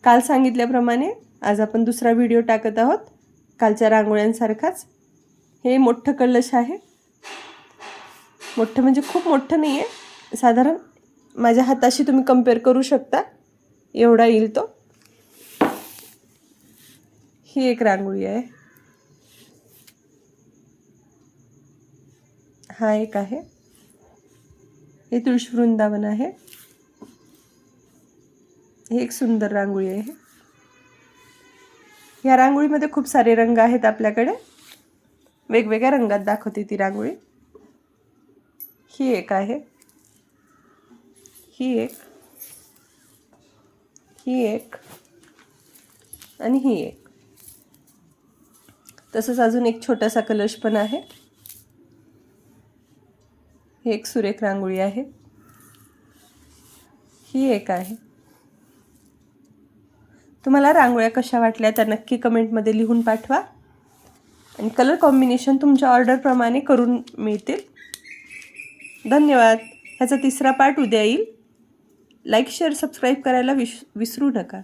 काल सांगितल्याप्रमाणे आज आपण दुसरा व्हिडिओ टाकत आहोत, कालच्या रांगोळ्यांसारखाच. हे मोठं कलश आहे. मोठं म्हणजे खूप मोठं नाही आहे, साधारण माझ्या हाताशी तुम्ही कंपेअर करू शकता एवढा येईल तो. ही एक रांगोळी आहे. हा एक आहे. हे तुळशी वृंदावन आहे. ही एक सुंदर रांगोळी आहे. या रांगोळीमध्ये खूप सारे रंग आहेत आपल्याकडे. वेगवेगळ्या रंगात दाखवते ती रांगोळी. ही एक आहे. ही एक, ही एक आणि ही एक. तसंच अजून एक छोटासा कलश पण आहे. ही एक सुरेख रांगोळी आहे. ही एक आहे. तुम्हाला रांगोळ्या कशा वाटल्या त्या नक्की कमेंटमध्ये लिहून पाठवा आणि कलर कॉम्बिनेशन तुमच्या ऑर्डरप्रमाणे करून मिळतील. धन्यवाद. ह्याचा तिसरा पार्ट उद्या येईल. लाईक शेअर सबस्क्राईब करायला विसरू नका.